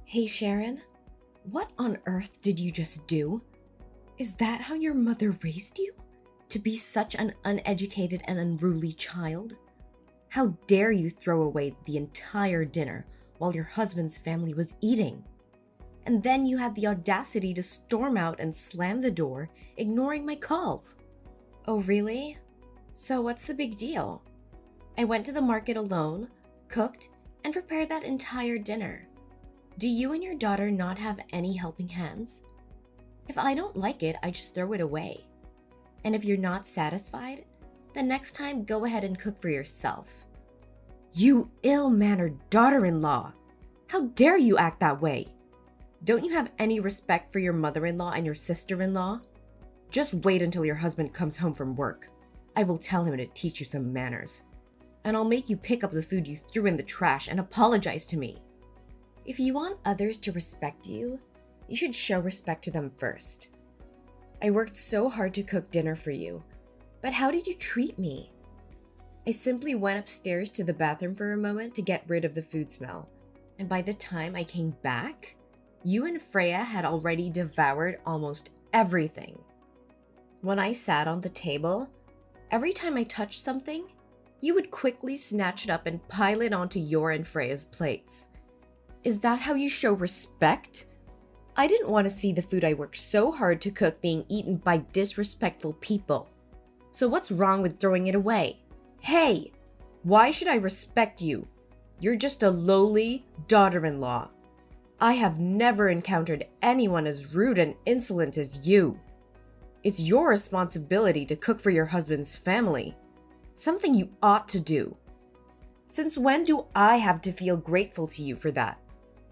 Hey Sharon, what on earth did you just do? Is that how your mother raised you? To be such an uneducated and unruly child? How dare you throw away the entire dinner while your husband's family was eating? And then you had the audacity to storm out and slam the door, ignoring my calls. Oh, really? So what's the big deal? I went to the market alone, cooked, and prepared that entire dinner. Do you and your daughter not have any helping hands? If I don't like it, I just throw it away. And if you're not satisfied, then next time go ahead and cook for yourself. You ill-mannered daughter-in-law! How dare you act that way? Don't you have any respect for your mother-in-law and your sister-in-law? Just wait until your husband comes home from work. I will tell him to teach you some manners. And I'll make you pick up the food you threw in the trash and apologize to me. If you want others to respect you, you should show respect to them first. I worked so hard to cook dinner for you, but how did you treat me? I simply went upstairs to the bathroom for a moment to get rid of the food smell, and by the time I came back, you and Freya had already devoured almost everything. When I sat on the table, every time I touched something, you would quickly snatch it up and pile it onto your and Freya's plates. Is that how you show respect? I didn't want to see the food I worked so hard to cook being eaten by disrespectful people. So what's wrong with throwing it away? Hey, why should I respect you? You're just a lowly daughter-in-law. I have never encountered anyone as rude and insolent as you. It's your responsibility to cook for your husband's family. Something you ought to do. Since when do I have to feel grateful to you for that?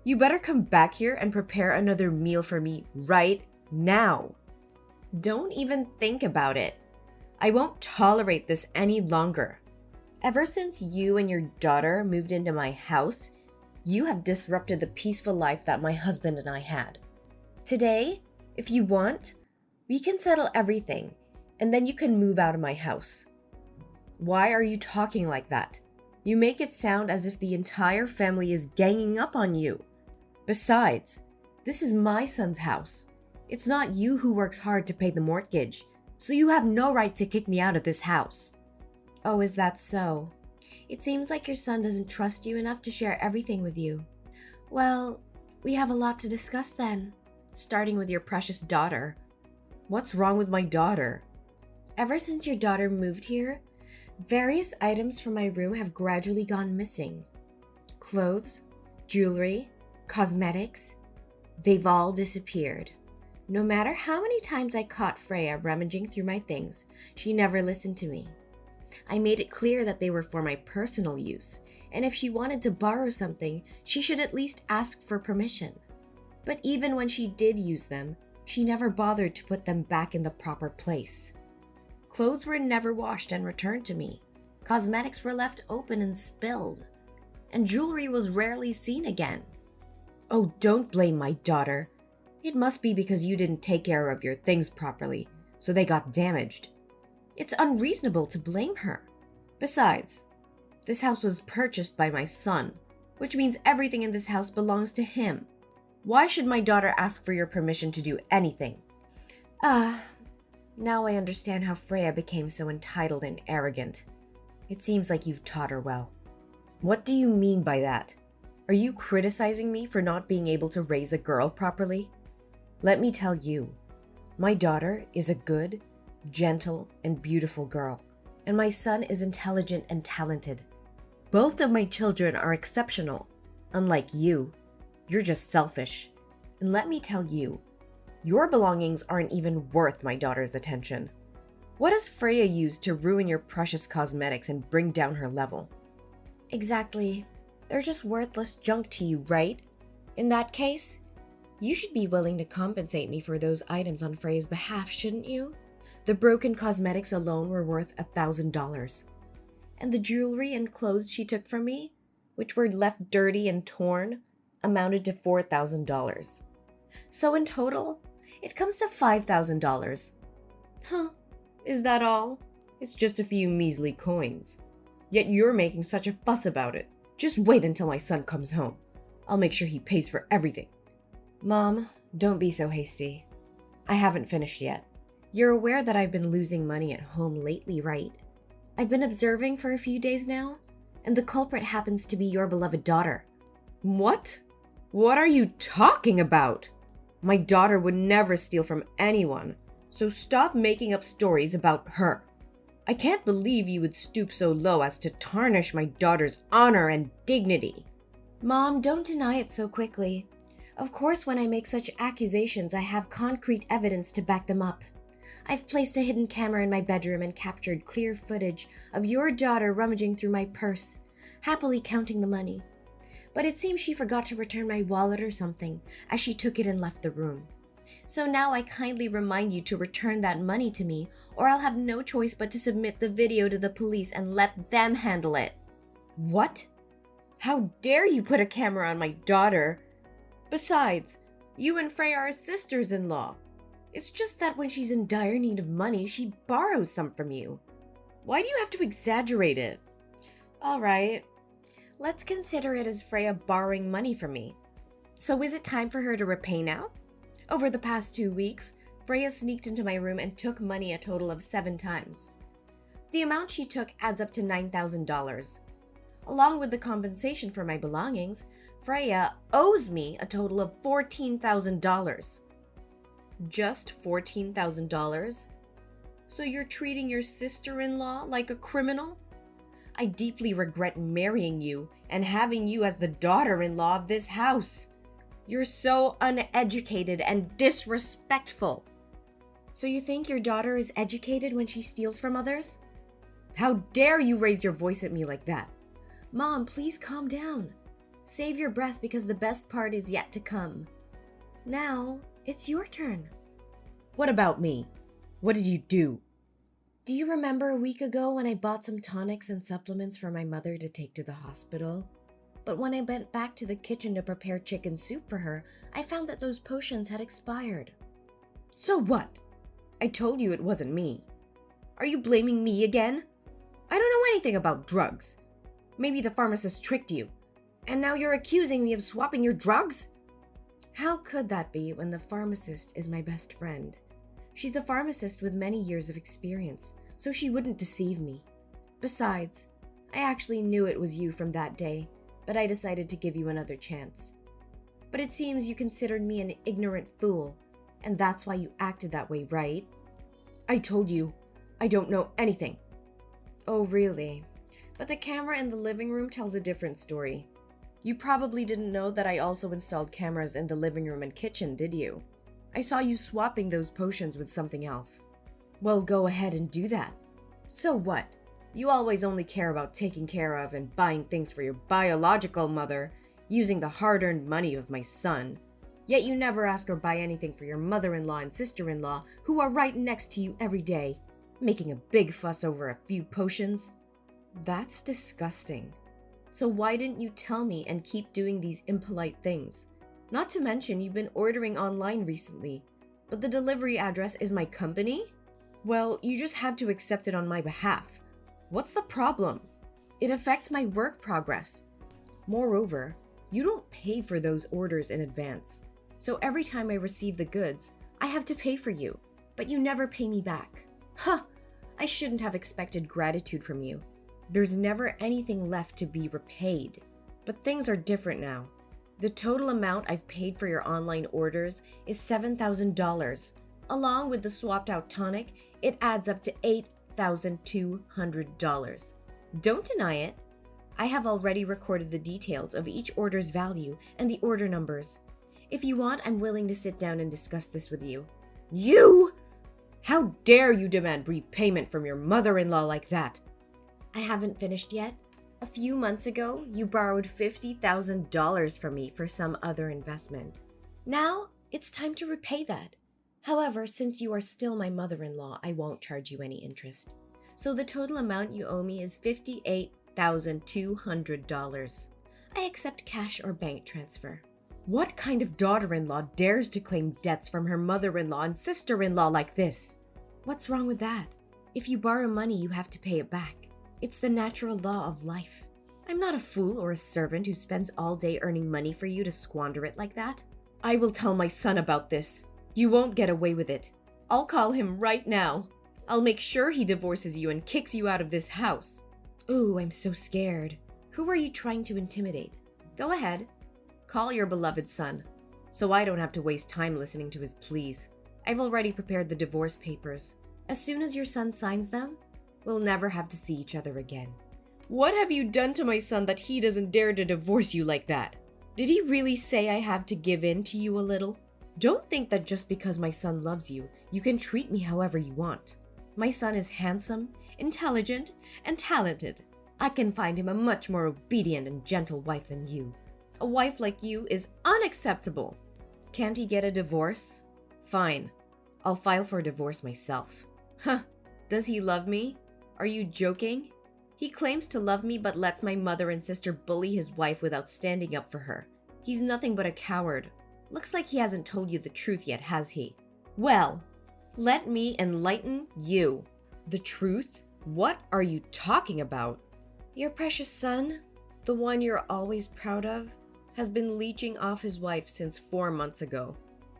You better come back here and prepare another meal for me right now. Don't even think about it. I won't tolerate this any longer. Ever since you and your daughter moved into my house, you have disrupted the peaceful life that my husband and I had. Today, if you want, we can settle everything, and then you can move out of my house. Why are you talking like that? You make it sound as if the entire family is ganging up on you. Besides, this is my son's house. It's not you who works hard to pay the mortgage, so you have no right to kick me out of this house. Oh, is that so? It seems like your son doesn't trust you enough to share everything with you. Well, we have a lot to discuss then, starting with your precious daughter. What's wrong with my daughter? Ever since your daughter moved here, various items from my room have gradually gone missing. Clothes, jewelry, cosmetics, they've all disappeared. No matter how many times I caught Freya rummaging through my things, she never listened to me. I made it clear that they were for my personal use, and if she wanted to borrow something, she should at least ask for permission. But even when she did use them, she never bothered to put them back in the proper place. Clothes were never washed and returned to me. Cosmetics were left open and spilled. And jewelry was rarely seen again. Oh, don't blame my daughter. It must be because you didn't take care of your things properly, so they got damaged. It's unreasonable to blame her. Besides, this house was purchased by my son, which means everything in this house belongs to him. Why should my daughter ask for your permission to do anything? Now I understand how Freya became so entitled and arrogant. It seems like you've taught her well. What do you mean by that? Are you criticizing me for not being able to raise a girl properly? Let me tell you, my daughter is a good, gentle, and beautiful girl, and my son is intelligent and talented. Both of my children are exceptional. Unlike you, you're just selfish. And let me tell you, your belongings aren't even worth my daughter's attention. What has Freya used to ruin your precious cosmetics and bring down her level? Exactly. They're just worthless junk to you, right? In that case, you should be willing to compensate me for those items on Freya's behalf, shouldn't you? The broken cosmetics alone were worth $1,000. And the jewelry and clothes she took from me, which were left dirty and torn, amounted to $4,000. So in total, it comes to $5,000. Huh, is that all? It's just a few measly coins. Yet you're making such a fuss about it. Just wait until my son comes home. I'll make sure he pays for everything. Mom, don't be so hasty. I haven't finished yet. You're aware that I've been losing money at home lately, right? I've been observing for a few days now, and the culprit happens to be your beloved daughter. What? What are you talking about? My daughter would never steal from anyone, so stop making up stories about her. I can't believe you would stoop so low as to tarnish my daughter's honor and dignity. Mom, don't deny it so quickly. Of course, when I make such accusations, I have concrete evidence to back them up. I've placed a hidden camera in my bedroom and captured clear footage of your daughter rummaging through my purse, happily counting the money. But it seems she forgot to return my wallet or something, as she took it and left the room. So now I kindly remind you to return that money to me, or I'll have no choice but to submit the video to the police and let them handle it. What? How dare you put a camera on my daughter? Besides, you and Freya are sisters-in-law. It's just that when she's in dire need of money, she borrows some from you. Why do you have to exaggerate it? All right, let's consider it as Freya borrowing money from me. So is it time for her to repay now? Over the past 2 weeks, Freya sneaked into my room and took money a total of 7 times. The amount she took adds up to $9,000. Along with the compensation for my belongings, Freya owes me a total of $14,000. Just $14,000? So you're treating your sister-in-law like a criminal? I deeply regret marrying you and having you as the daughter-in-law of this house. You're so uneducated and disrespectful. So you think your daughter is educated when she steals from others? How dare you raise your voice at me like that? Mom, please calm down. Save your breath because the best part is yet to come. Now, it's your turn. What about me? What did you do? Do you remember a week ago when I bought some tonics and supplements for my mother to take to the hospital? But when I went back to the kitchen to prepare chicken soup for her, I found that those potions had expired. So what? I told you it wasn't me. Are you blaming me again? I don't know anything about drugs. Maybe the pharmacist tricked you. And now you're accusing me of swapping your drugs? How could that be when the pharmacist is my best friend? She's a pharmacist with many years of experience, so she wouldn't deceive me. Besides, I actually knew it was you from that day, but I decided to give you another chance. But it seems you considered me an ignorant fool, and that's why you acted that way, right? I told you, I don't know anything. Oh, really? But the camera in the living room tells a different story. You probably didn't know that I also installed cameras in the living room and kitchen, did you? I saw you swapping those potions with something else. Well, go ahead and do that. So what? You always only care about taking care of and buying things for your biological mother, using the hard-earned money of my son. Yet you never ask or buy anything for your mother-in-law and sister-in-law, who are right next to you every day, making a big fuss over a few potions. That's disgusting. So why didn't you tell me and keep doing these impolite things? Not to mention you've been ordering online recently, but the delivery address is my company? Well, you just have to accept it on my behalf. What's the problem? It affects my work progress. Moreover, you don't pay for those orders in advance. So every time I receive the goods, I have to pay for you, but you never pay me back. Huh! I shouldn't have expected gratitude from you. There's never anything left to be repaid. But things are different now. The total amount I've paid for your online orders is $7,000. Along with the swapped out tonic, it adds up to $8,200. Don't deny it. I have already recorded the details of each order's value and the order numbers. If you want, I'm willing to sit down and discuss this with you. You? How dare you demand repayment from your mother-in-law like that? I haven't finished yet. A few months ago, you borrowed $50,000 from me for some other investment. Now, it's time to repay that. However, since you are still my mother-in-law, I won't charge you any interest. So the total amount you owe me is $58,200. I accept cash or bank transfer. What kind of daughter-in-law dares to claim debts from her mother-in-law and sister-in-law like this? What's wrong with that? If you borrow money, you have to pay it back. It's the natural law of life. I'm not a fool or a servant who spends all day earning money for you to squander it like that. I will tell my son about this. You won't get away with it. I'll call him right now. I'll make sure he divorces you and kicks you out of this house. Ooh, I'm so scared. Who are you trying to intimidate? Go ahead. Call your beloved son, so I don't have to waste time listening to his pleas. I've already prepared the divorce papers. As soon as your son signs them, we'll never have to see each other again. What have you done to my son that he doesn't dare to divorce you like that? Did he really say I have to give in to you a little? Don't think that just because my son loves you, you can treat me however you want. My son is handsome, intelligent, and talented. I can find him a much more obedient and gentle wife than you. A wife like you is unacceptable. Can't he get a divorce? Fine. I'll file for a divorce myself. Huh. Does he love me? Are you joking? He claims to love me but lets my mother and sister bully his wife without standing up for her. He's nothing but a coward. Looks like he hasn't told you the truth yet, has he? Well, let me enlighten you. The truth? What are you talking about? Your precious son, the one you're always proud of, has been leeching off his wife since 4 months ago.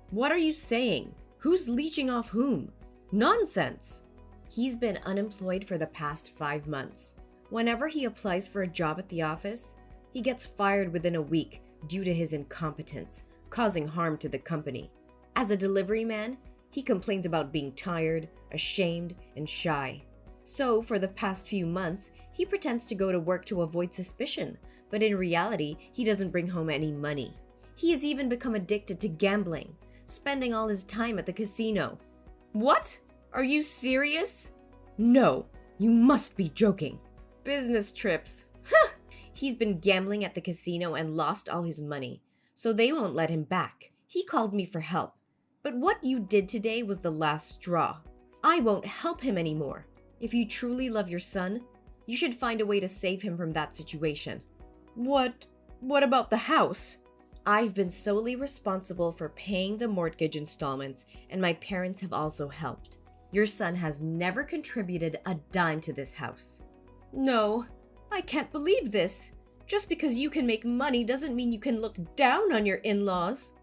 What are you saying? Who's leeching off whom? Nonsense! He's been unemployed for the past 5 months. Whenever he applies for a job at the office, he gets fired within a week due to his incompetence, causing harm to the company. As a delivery man, he complains about being tired, ashamed, and shy. So, for the past few months, he pretends to go to work to avoid suspicion, but in reality, he doesn't bring home any money. He has even become addicted to gambling, spending all his time at the casino. What? Are you serious? No, you must be joking. Business trips. He's been gambling at the casino and lost all his money, so they won't let him back. He called me for help, but what you did today was the last straw. I won't help him anymore. If you truly love your son, you should find a way to save him from that situation. What about the house? I've been solely responsible for paying the mortgage installments, and my parents have also helped. Your son has never contributed a dime to this house. No, I can't believe this. Just because you can make money doesn't mean you can look down on your in-laws.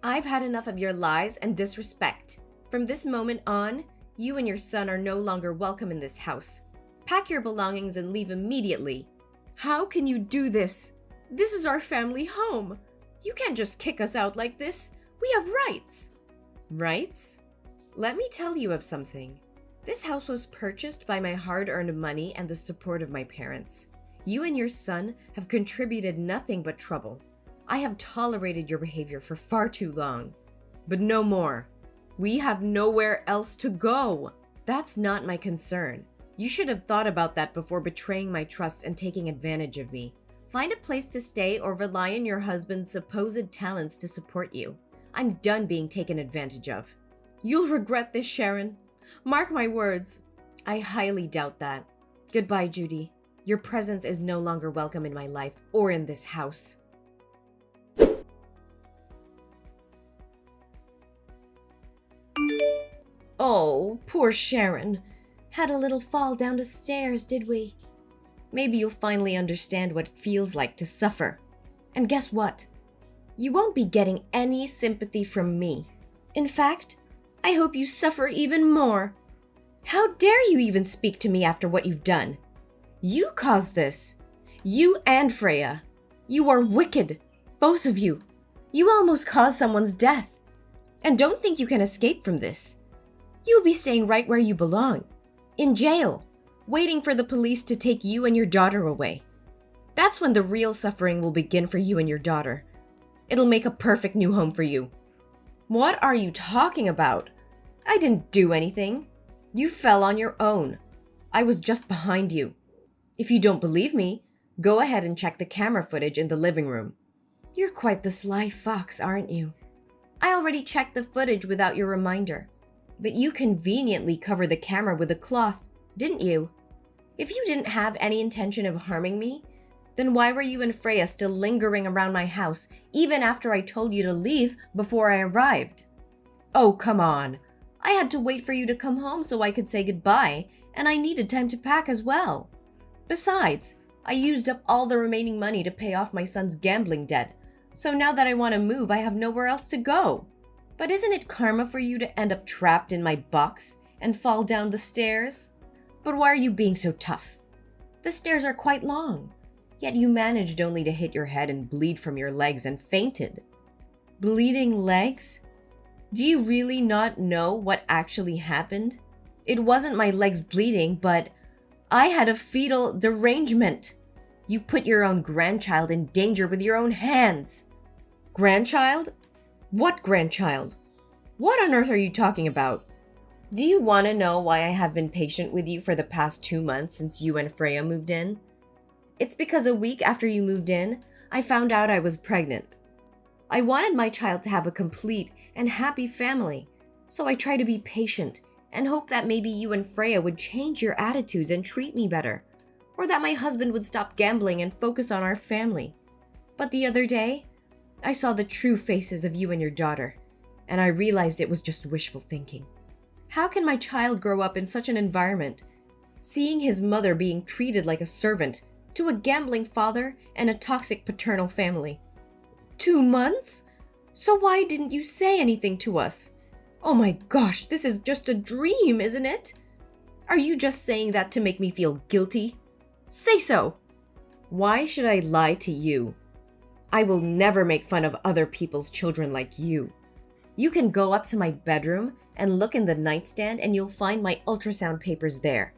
I've had enough of your lies and disrespect. From this moment on, you and your son are no longer welcome in this house. Pack your belongings and leave immediately. How can you do this? This is our family home. You can't just kick us out like this. We have rights. Rights? Let me tell you of something. This house was purchased by my hard-earned money and the support of my parents. You and your son have contributed nothing but trouble. I have tolerated your behavior for far too long. But no more. We have nowhere else to go. That's not my concern. You should have thought about that before betraying my trust and taking advantage of me. Find a place to stay or rely on your husband's supposed talents to support you. I'm done being taken advantage of. You'll regret this, Sharon. Mark my words. I highly doubt that. Goodbye, Judy. Your presence is no longer welcome in my life or in this house. Oh, poor Sharon. Had a little fall down the stairs, did we? Maybe you'll finally understand what it feels like to suffer. And guess what? You won't be getting any sympathy from me. In fact, I hope you suffer even more. How dare you even speak to me after what you've done? You caused this. You and Freya. You are wicked. Both of you. You almost caused someone's death. And don't think you can escape from this. You'll be staying right where you belong. In jail. Waiting for the police to take you and your daughter away. That's when the real suffering will begin for you and your daughter. It'll make a perfect new home for you. What are you talking about? I didn't do anything. You fell on your own. I was just behind you. If you don't believe me, go ahead and check the camera footage in the living room. You're quite the sly fox, aren't you? I already checked the footage without your reminder. But you conveniently covered the camera with a cloth, didn't you? If you didn't have any intention of harming me, then why were you and Freya still lingering around my house even after I told you to leave before I arrived? Oh, come on. I had to wait for you to come home so I could say goodbye, and I needed time to pack as well. Besides, I used up all the remaining money to pay off my son's gambling debt, so now that I want to move, I have nowhere else to go. But isn't it karma for you to end up trapped in my box and fall down the stairs? But why are you being so tough? The stairs are quite long, yet you managed only to hit your head and bleed from your legs and fainted. Bleeding legs? Do you really not know what actually happened? It wasn't my legs bleeding, but I had a fetal derangement. You put your own grandchild in danger with your own hands. Grandchild? What grandchild? What on earth are you talking about? Do you want to know why I have been patient with you for the past 2 months since you and Freya moved in? It's because a week after you moved in, I found out I was pregnant. I wanted my child to have a complete and happy family, so I tried to be patient and hope that maybe you and Freya would change your attitudes and treat me better, or that my husband would stop gambling and focus on our family. But the other day, I saw the true faces of you and your daughter, and I realized it was just wishful thinking. How can my child grow up in such an environment, seeing his mother being treated like a servant to a gambling father and a toxic paternal family? 2 months? So why didn't you say anything to us? Oh my gosh, this is just a dream, isn't it? Are you just saying that to make me feel guilty? Say so! Why should I lie to you? I will never make fun of other people's children like you. You can go up to my bedroom and look in the nightstand and you'll find my ultrasound papers there.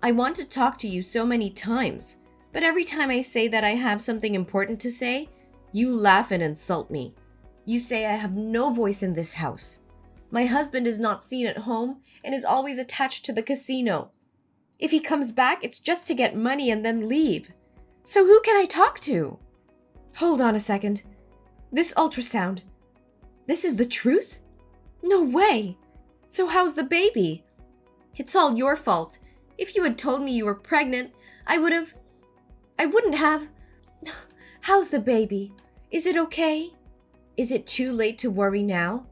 I want to talk to you so many times, but every time I say that I have something important to say, you laugh and insult me. You say I have no voice in this house. My husband is not seen at home and is always attached to the casino. If he comes back, it's just to get money and then leave. So who can I talk to? Hold on a second. This ultrasound. This is the truth? No way. So how's the baby? It's all your fault. If you had told me you were pregnant, I wouldn't have. How's the baby? Is it okay? Is it too late to worry now?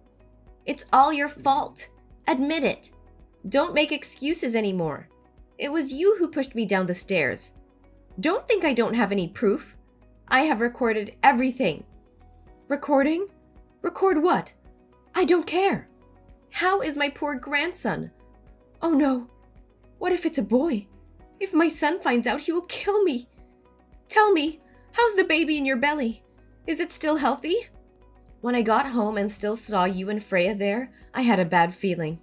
It's all your fault. Admit it. Don't make excuses anymore. It was you who pushed me down the stairs. Don't think I don't have any proof. I have recorded everything. Recording? Record what? I don't care. How is my poor grandson? Oh no. What if it's a boy? If my son finds out, he will kill me. Tell me, how's the baby in your belly? Is it still healthy? When I got home and still saw you and Freya there, I had a bad feeling.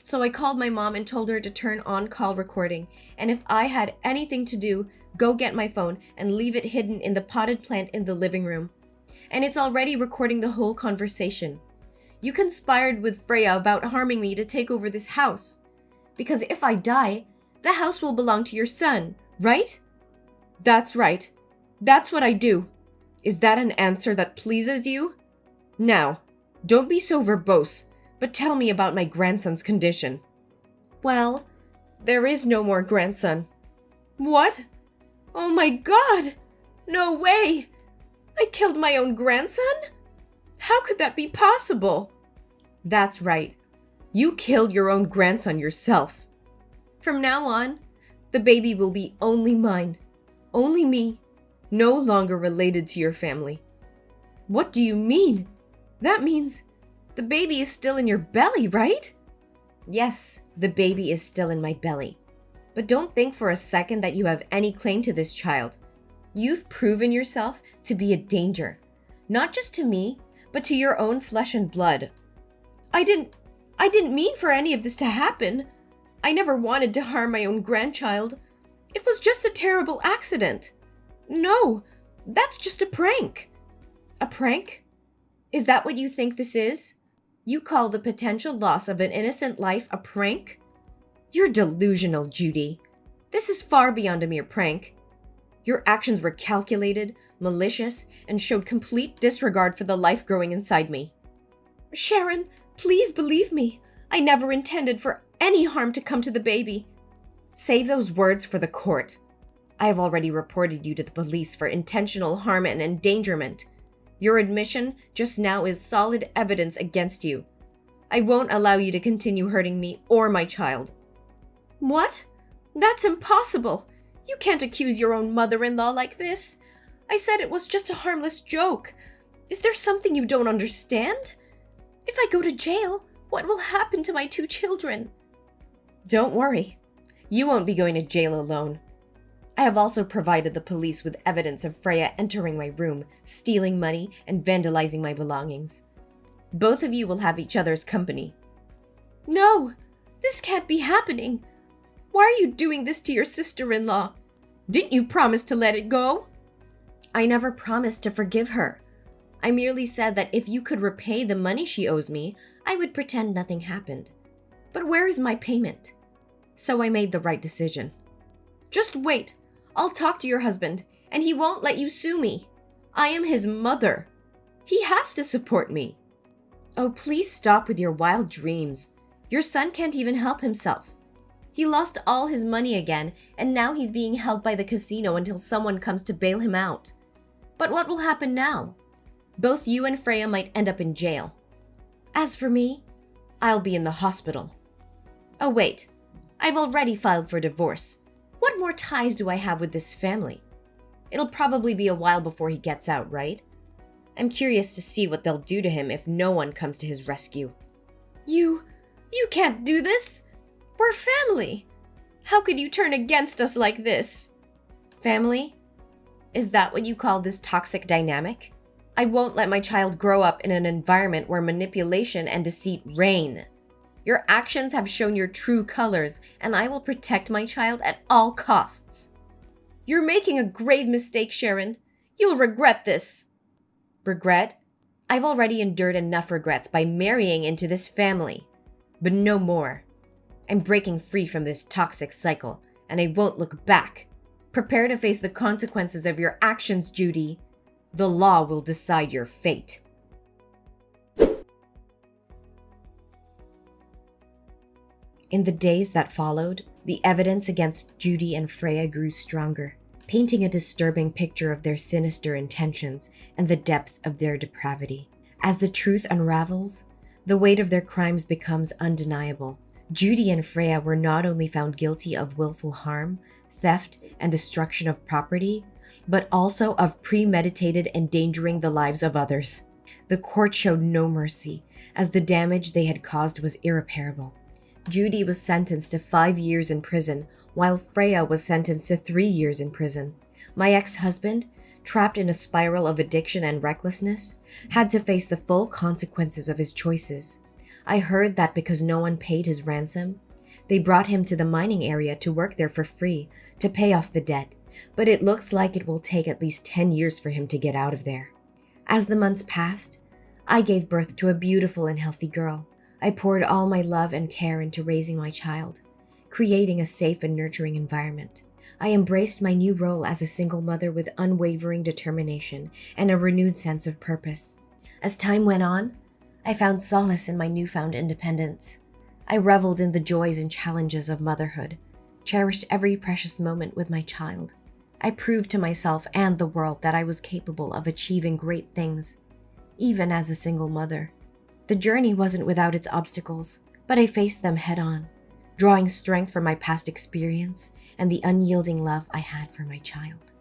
So I called my mom and told her to turn on call recording, and if I had anything to do, go get my phone and leave it hidden in the potted plant in the living room. And it's already recording the whole conversation. You conspired with Freya about harming me to take over this house. Because if I die, the house will belong to your son, right? That's right. That's what I do. Is that an answer that pleases you? Now, don't be so verbose, but tell me about my grandson's condition. Well, there is no more grandson. What? Oh my God! No way! I killed my own grandson? How could that be possible? That's right. You killed your own grandson yourself. From now on, the baby will be only mine. Only me. No longer related to your family. What do you mean? That means the baby is still in your belly, right? Yes, the baby is still in my belly. But don't think for a second that you have any claim to this child. You've proven yourself to be a danger, not just to me, but to your own flesh and blood. I didn't mean for any of this to happen. I never wanted to harm my own grandchild. It was just a terrible accident. No, that's just a prank. A prank? Is that what you think this is? You call the potential loss of an innocent life a prank? You're delusional, Judy. This is far beyond a mere prank. Your actions were calculated, malicious, and showed complete disregard for the life growing inside me. Sharon, please believe me. I never intended for any harm to come to the baby. Save those words for the court. I have already reported you to the police for intentional harm and endangerment. Your admission just now is solid evidence against you. I won't allow you to continue hurting me or my child. What? That's impossible. You can't accuse your own mother-in-law like this. I said it was just a harmless joke. Is there something you don't understand? If I go to jail, what will happen to my 2 children? Don't worry. You won't be going to jail alone. I have also provided the police with evidence of Freya entering my room, stealing money, and vandalizing my belongings. Both of you will have each other's company. No, this can't be happening. Why are you doing this to your sister-in-law? Didn't you promise to let it go? I never promised to forgive her. I merely said that if you could repay the money she owes me, I would pretend nothing happened. But where is my payment? So I made the right decision. Just wait. I'll talk to your husband, and he won't let you sue me. I am his mother. He has to support me. Oh, please stop with your wild dreams. Your son can't even help himself. He lost all his money again, and now he's being held by the casino until someone comes to bail him out. But what will happen now? Both you and Freya might end up in jail. As for me, I'll be in the hospital. Oh wait, I've already filed for divorce. What more ties do I have with this family? It'll probably be a while before he gets out, right? I'm curious to see what they'll do to him if no one comes to his rescue. You can't do this! We're family! How could you turn against us like this? Family? Is that what you call this toxic dynamic? I won't let my child grow up in an environment where manipulation and deceit reign. Your actions have shown your true colors, and I will protect my child at all costs. You're making a grave mistake, Sharon. You'll regret this. Regret? I've already endured enough regrets by marrying into this family. But no more. I'm breaking free from this toxic cycle, and I won't look back. Prepare to face the consequences of your actions, Judy. The law will decide your fate. In the days that followed, the evidence against Judy and Freya grew stronger, painting a disturbing picture of their sinister intentions and the depth of their depravity. As the truth unravels, the weight of their crimes becomes undeniable. Judy and Freya were not only found guilty of willful harm, theft, and destruction of property, but also of premeditated endangering the lives of others. The court showed no mercy, as the damage they had caused was irreparable. Judy was sentenced to 5 years in prison, while Freya was sentenced to 3 years in prison. My ex-husband, trapped in a spiral of addiction and recklessness, had to face the full consequences of his choices. I heard that because no one paid his ransom, they brought him to the mining area to work there for free to pay off the debt, but it looks like it will take at least 10 years for him to get out of there. As the months passed, I gave birth to a beautiful and healthy girl. I poured all my love and care into raising my child, creating a safe and nurturing environment. I embraced my new role as a single mother with unwavering determination and a renewed sense of purpose. As time went on, I found solace in my newfound independence. I reveled in the joys and challenges of motherhood, cherished every precious moment with my child. I proved to myself and the world that I was capable of achieving great things, even as a single mother. The journey wasn't without its obstacles, but I faced them head-on, drawing strength from my past experience and the unyielding love I had for my child.